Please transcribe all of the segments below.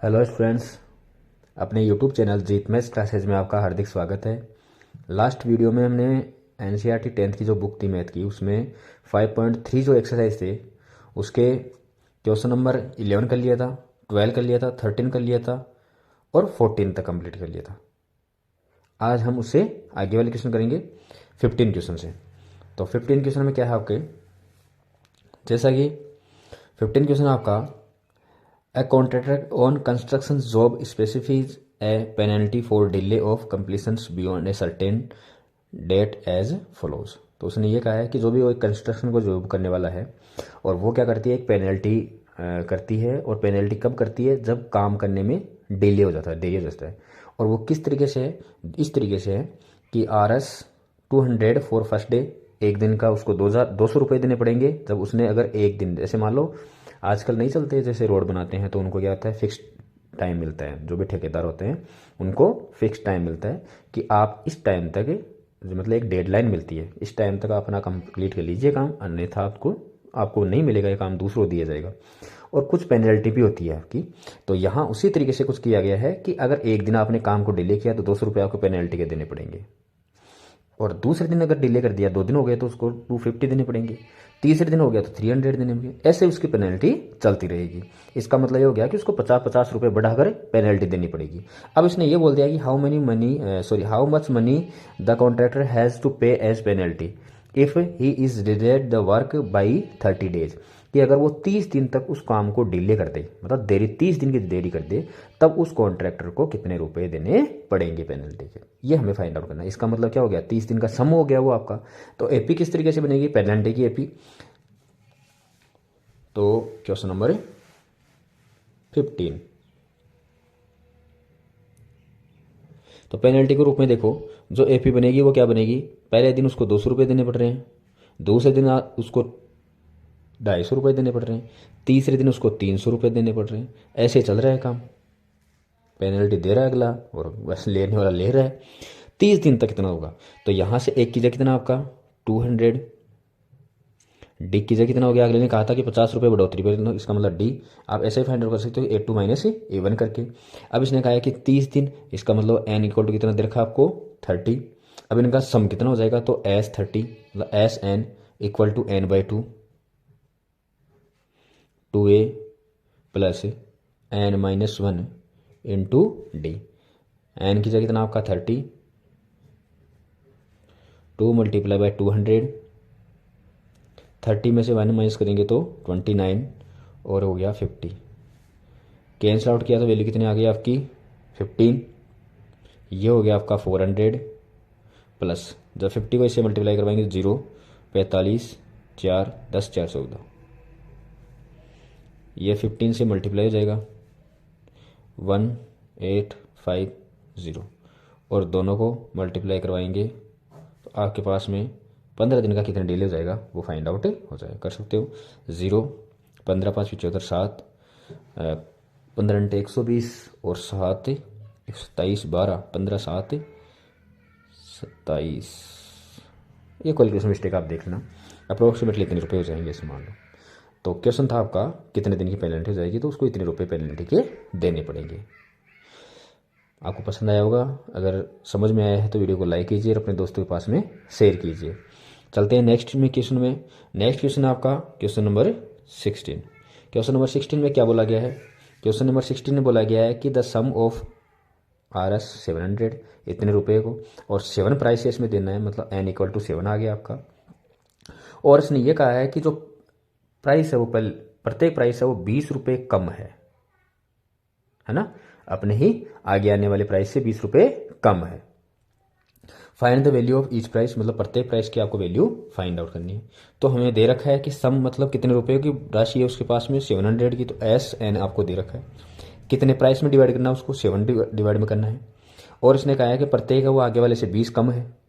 Hello friends, अपने YouTube channel जीत maths classes में आपका हार्दिक स्वागत है। लास्ट वीडियो में हमने एनसीईआरटी 10th की जो बुक थी मैथ की, उसमें 5.3 जो एक्सरसाइज थे उसके क्वेश्चन नंबर 11 कर लिया था, 12 कर लिया था, 13 कर लिया था और 14 तक कंप्लीट कर लिया था। आज हम उससे आगे वाले क्वेश्चन करेंगे 15 क्वेश्चन से। तो 15 क्वेश्चन में क्या है आपके, जैसा कि 15 क्वेश्चन आपका A contractor on construction job specifies a penalty for delay of completions beyond a certain date as follows। तो उसने ये कहा है कि जो भी वो एक कंस्ट्रक्शन को जॉब करने वाला है और वो क्या करती है, एक पेनल्टी करती है। और पेनल्टी कब करती है? जब काम करने में डिले हो जाता है, देरी हो जाता है। और वो किस तरीके से है? इस तरीके से है कि Rs 200 फॉर फर्स्ट डे, एक दिन का उसको 2,200 रुपये देने पड़ेंगे। जब उसने अगर एक दिन, जैसे मान लो आजकल नहीं चलते, जैसे रोड बनाते हैं तो उनको क्या होता है, फिक्स टाइम मिलता है। जो भी ठेकेदार होते हैं उनको फिक्स टाइम मिलता है कि आप इस टाइम तक, मतलब एक डेडलाइन मिलती है, इस टाइम तक आप अपना कंप्लीट कर लीजिए काम, अन्यथा आपको आपको नहीं मिलेगा, ये काम दूसरों दिया जाएगा। और कुछ पेनल्टी भी होती है आपकी। तो यहाँ उसी तरीके से कुछ किया गया है कि अगर एक दिन आपने काम को डिले किया तो 200 रुपये आपको पेनल्टी के देने पड़ेंगे। और दूसरे दिन अगर डिले कर दिया, 2 दिन हो गए तो उसको 250 देने पड़ेंगे। तीसरे दिन हो गया तो 300 देने पड़ेंगे। ऐसे उसकी पेनल्टी चलती रहेगी। इसका मतलब ये हो गया कि उसको 50-50 रुपये बढ़ाकर पेनल्टी देनी पड़ेगी। अब इसने ये बोल दिया कि how much money the contractor has to pay as penalty if he is delayed the work by 30 days. कि अगर वो 30 दिन तक उस काम को डिले कर दे, मतलब देरी 30 दिन की देरी कर दे, तब उस कॉन्ट्रैक्टर को कितने रुपए देने पड़ेंगे पेनल्टी के, ये हमें फाइंड आउट करना है। इसका मतलब क्या हो गया, 30 दिन का सम हो गया वो आपका। तो एपी किस तरीके से बनेगी, पेनल्टी की एपी। तो क्वेश्चन नंबर 15, तो पेनल्टी के रूप में देखो, जो एपी बनेगी वो क्या बनेगी, पहले दिन उसको 200 रुपये देने पड़ रहे हैं, दूसरे दिन उसको 250 रुपये देने पड़ रहे हैं, तीसरे दिन उसको 300 रुपये देने पड़ रहे हैं। ऐसे चल रहा है काम, पेनल्टी दे रहा है अगला और बस लेने वाला ले रहा है। 30 दिन तक कितना होगा, तो यहाँ से एक की जगह कितना आपका 200, डी की जगह कितना हो गया, अगले ने कहा था कि 50 रुपये बढ़ोतरी पर, इसका मतलब डी। आप ऐसे ही फाइंड आउट कर सकते हो A2 माइनस A1 करके। अब इसने कहा है कि 30 दिन, इसका मतलब एन इक्वल टू कितना दे रखा आपको 30। अब इनका सम कितना हो जाएगा, तो S30 मतलब SN equal to N/2 2A plus N-1 into d. N की जगह कितना आपका 30, 2 मल्टीप्लाई बाई 200, 30 में से 1 माइनस करेंगे तो 29 और हो गया 50। कैंसिल आउट किया तो वैल्यू कितनी आ गई आपकी 15। ये हो गया आपका 400 प्लस, जब 50 को इससे मल्टीप्लाई करवाएंगे 0, 45, 4, 10, 4, 14। ये 15 से मल्टीप्लाई हो जाएगा 1850, और दोनों को मल्टीप्लाई करवाएंगे तो आपके पास में 15 दिन का कितना डिले हो जाएगा वो फाइंड आउट हो जाएगा, कर सकते हो। 0, 15, 5, 75, 7, 15 × 120 और 7, 27, 12, 15, 7, 27। ये कैलकुलेशन मिस्टेक आप देख लेना, अप्रोक्सीमेटली इतने रुपये हो जाएंगे इसे मान लो। तो क्वेश्चन था आपका कितने दिन की पेनल्टी हो जाएगी, तो उसको इतने रुपये पेनल्टी के देने पड़ेंगे। आपको पसंद आया होगा, अगर समझ में आया है तो वीडियो को लाइक कीजिए और अपने दोस्तों के पास में शेयर कीजिए। चलते हैं नेक्स्ट क्वेश्चन में। नेक्स्ट क्वेश्चन है आपका क्वेश्चन नंबर 16। क्वेश्चन नंबर 16 में क्या बोला गया है, क्वेश्चन नंबर 16 में बोला गया है कि द सम ऑफ Rs 700, इतने रुपये को, और 7 प्राइस इसमें देना है, मतलब N इक्वल टू 7 आ गया आपका। और इसने ये कहा है कि जो प्राइस है वो प्रत्येक प्राइस है वो 20 रुपये कम है ना, अपने ही आगे आने वाले प्राइस से 20 रुपये कम है। Find the value of each price, मतलब प्रत्येक प्राइस की आपको वैल्यू फाइंड आउट करनी है। तो हमें दे रखा है कि सम मतलब कितने रुपए की राशि है उसके पास में 700 की, तो SN आपको दे रखा है। कितने प्राइस में डिवाइड करना है उसको 7 डिवाइड में करना है। और इसने कहा है कि प्रत्येक है वो आगे वाले से 20 कम है।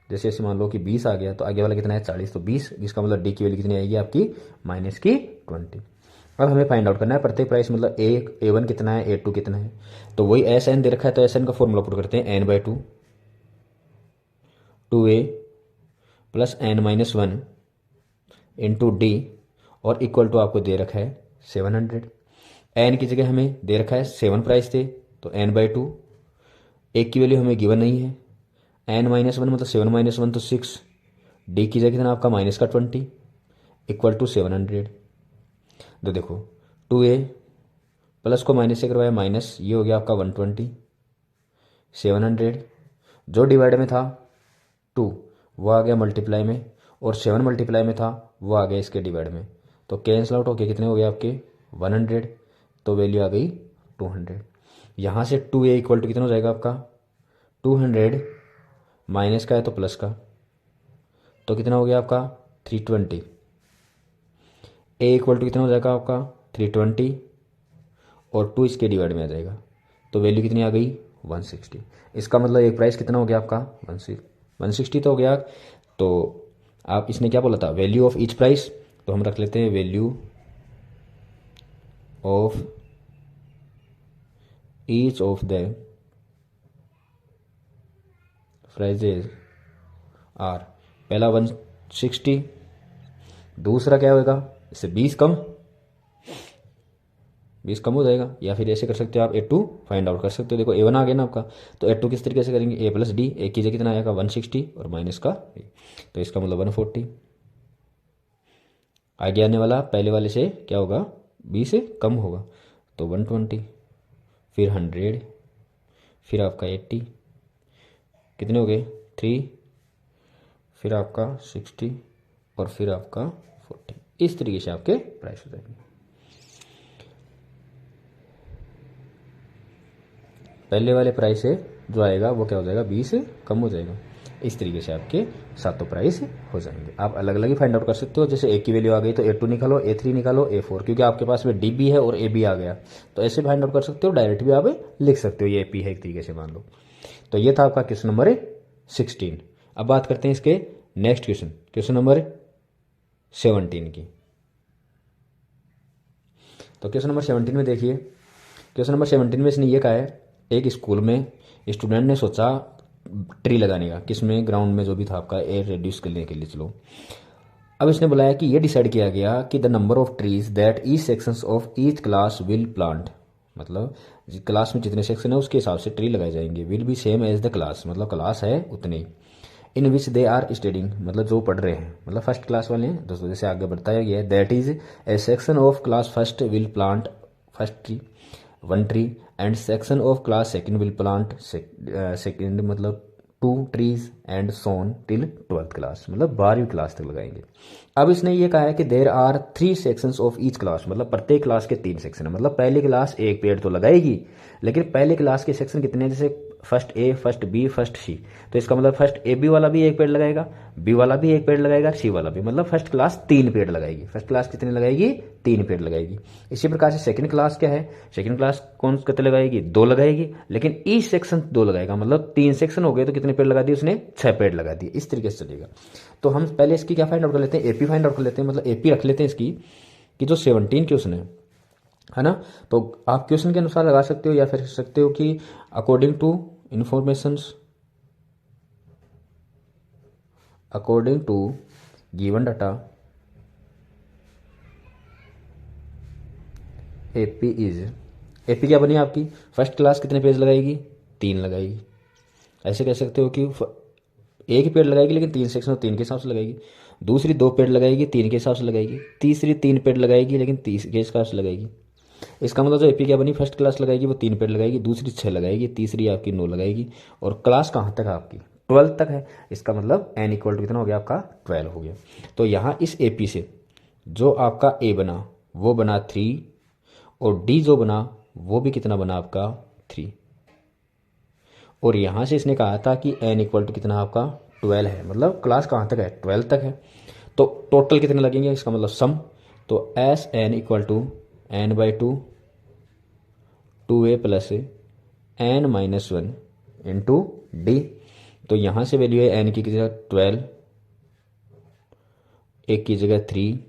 जैसे ऐसे मान लो कि 20 आ गया तो आगे वाला कितना है 40, तो 20, इसका मतलब डी की वैल्यू कितनी आएगी आपकी -20। अब हमें फाइंड आउट करना है प्रत्येक प्राइस, मतलब A1 कितना है, A2 कितना है। तो वही SN दे रखा है, तो SN का फॉर्मूला पुट करते हैं, N/2 2A plus N-1 into D, और इक्वल टू आपको दे रखा है 700। एन की जगह हमें दे रखा है 7 प्राइस थे, तो n/2, एक की वैल्यू हमें गिवन नहीं है, n-1 मतलब 7 - 1 तो 6, डी की जगह कितना आपका -20 इक्वल टू 700। तो देखो 2a प्लस को माइनस से करवाया माइनस, ये हो गया आपका 120, 700 जो डिवाइड में था 2 वो आ गया मल्टीप्लाई में, और 7 मल्टीप्लाई में था वो आ गया इसके डिवाइड में, तो कैंसिल आउट होके कितने हो गए आपके 100, तो वैल्यू आ गई 200। यहाँ से 2a इक्वल टू कितना हो जाएगा आपका 200 माइनस का है तो प्लस का, तो कितना हो गया आपका 320। a इक्वल टू कितना हो जाएगा आपका 320 और 2 इसके डिवाइड में आ जाएगा, तो वैल्यू कितनी आ गई 160। इसका मतलब एक प्राइस कितना हो गया आपका 160 तो हो गया। तो आप इसने क्या बोला था वैल्यू ऑफ ईच प्राइस, तो हम रख लेते हैं value of each of the prizes are, पहला 160, दूसरा क्या होगा इससे 20 कम हो जाएगा, या फिर ऐसे कर सकते हो आप A2 फाइंड आउट कर सकते हो। देखो A1 आ गया ना आपका, तो A2 किस तरीके से करेंगे, a प्लस डी, एक की जगह कितना आएगा 160 और माइनस का a, तो इसका मतलब 140। आगे आने वाला पहले वाले से क्या होगा 20 से कम होगा, तो 120, फिर 100, फिर आपका 80, कितने हो गए 3, फिर आपका 60 और फिर आपका 40। इस तरीके से आपके प्राइस हो जाएंगे। पहले वाले प्राइस से जो आएगा वो क्या हो जाएगा 20 से कम हो जाएगा। इस तरीके से आपके सातों प्राइस हो जाएंगे। आप अलग अलग ही फाइंड आउट कर सकते हो, जैसे ए की वैल्यू आ गई तो A2 निकालो, A3 निकालो, A4, क्योंकि आपके पास में डी भी है और ए भी आ गया, तो ऐसे फाइंड आउट कर सकते हो। डायरेक्ट भी आप लिख सकते हो, ये AP है एक तरीके से मान लो। तो ये था आपका क्वेश्चन नंबर 16। अब बात करते हैं इसके नेक्स्ट क्वेश्चन, क्वेश्चन नंबर 17 की। तो क्वेश्चन नंबर 17 में देखिए, क्वेश्चन नंबर 17 में इसने ये कहा है, एक स्कूल में स्टूडेंट ने सोचा ट्री लगाने का, किसमें ग्राउंड में जो भी था आपका एयर रिड्यूस करने के लिए। चलो अब इसने बुलाया कि ये डिसाइड किया गया कि the number of trees that each sections of each class will plant, मतलब क्लास में जितने सेक्शन है उसके हिसाब से ट्री लगाए जाएंगे, will be same as the class, मतलब क्लास है उतने, इन विच दे आर स्टडिंग, मतलब जो पढ़ रहे हैं, मतलब फर्स्ट क्लास वाले हैं दोस्तों, जैसे आगे बताया गया है, that is a section of class first will plant first tree 1 tree and section of class second will plant second मतलब 2 trees and so on till 12th class, मतलब 12वीं क्लास तक लगाएंगे। अब इसने ये कहा है कि there are 3 sections of each class, मतलब प्रत्येक क्लास के 3 सेक्शन है, मतलब पहली क्लास एक पेड़ तो लगाएगी, लेकिन पहले क्लास के सेक्शन कितने हैं, जैसे first A, first B, first सी, तो इसका मतलब फर्स्ट AB वाला भी एक पेड़ लगाएगा, बी वाला भी एक पेड़ लगाएगा, सी वाला भी, मतलब फर्स्ट क्लास 3 पेड़ लगाएगी। फर्स्ट क्लास कितने लगाएगी 3 पेड़ लगाएगी। इसी प्रकार से सेकंड क्लास क्या है, सेकंड क्लास कौन कितने लगाएगी 2 लगाएगी, लेकिन ईच सेक्शन 2 लगाएगा, मतलब 3 सेक्शन हो गए तो कितने पेड़ लगा दिए उसने 6 पेड़ लगा दिए। इस तरीके से चलेगा। तो हम पहले इसकी क्या फाइंड आउट कर लेते हैं, AP फाइंड आउट कर लेते हैं, मतलब AP रख लेते हैं इसकी कि जो 17 क्वेश्चन है ना, तो आप क्वेश्चन के अनुसार लगा सकते हो, या फिर सकते हो कि according to informations, according to given data AP is, AP क्या बनी आपकी, फर्स्ट क्लास कितने पेज लगाएगी 3 लगाएगी। ऐसे कह सकते हो कि एक ही पेड़ लगाएगी लेकिन 3 सेक्शन और 3 के हिसाब से लगाएगी, दूसरी 2 पेड़ लगाएगी 3 के हिसाब से लगाएगी, तीसरी 3 पेड़ लगाएगी लेकिन 30 के हिसाब से लगाएगी। इसका मतलब जो AP क्या बनी, फर्स्ट क्लास लगाएगी वो 3 पेड़ लगाएगी, दूसरी 6 लगाएगी, तीसरी आपकी 9 लगाएगी, और क्लास कहाँ तक है आपकी 12 तक है। इसका मतलब n इक्वल टू कितना हो गया आपका 12 हो गया। तो यहाँ इस AP से जो आपका A बना वो बना 3, और D जो बना वो भी कितना बना आपका 3, और यहाँ से इसने कहा था कि n इक्वल टू कितना आपका 12 है, मतलब क्लास कहाँ तक है 12 तक है। तो टोटल कितने लगेंगे, इसका मतलब सम, तो SN equal to n/2 2a plus n-1 into d. तो यहाँ से वैल्यू है n की जगह 12, एक की जगह 3,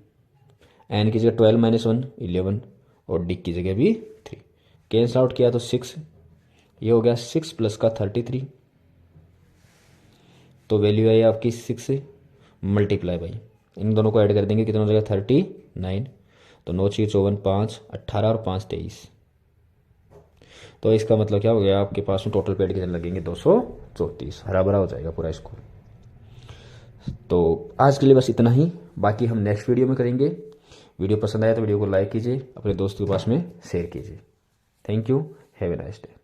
n की जगह 12 - 1 11, और डी की जगह भी 3, कैंसल आउट किया तो 6, ये हो गया 6 प्लस का 33, तो वैल्यू आई आपकी 6 मल्टीप्लाई बाई, इन दोनों को ऐड कर देंगे कितना हो जाएगा 39। तो 9 6 54 5 18 और 5 23। तो इसका मतलब क्या हो गया, आपके पास में टोटल पेड़ कितने लगेंगे, 234। हरा भरा हो जाएगा पूरा स्कूल। तो आज के लिए बस इतना ही, बाकी हम नेक्स्ट वीडियो में करेंगे। वीडियो पसंद आया तो वीडियो को लाइक कीजिए, अपने दोस्तों के पास में शेयर कीजिए। Thank you, have a nice day.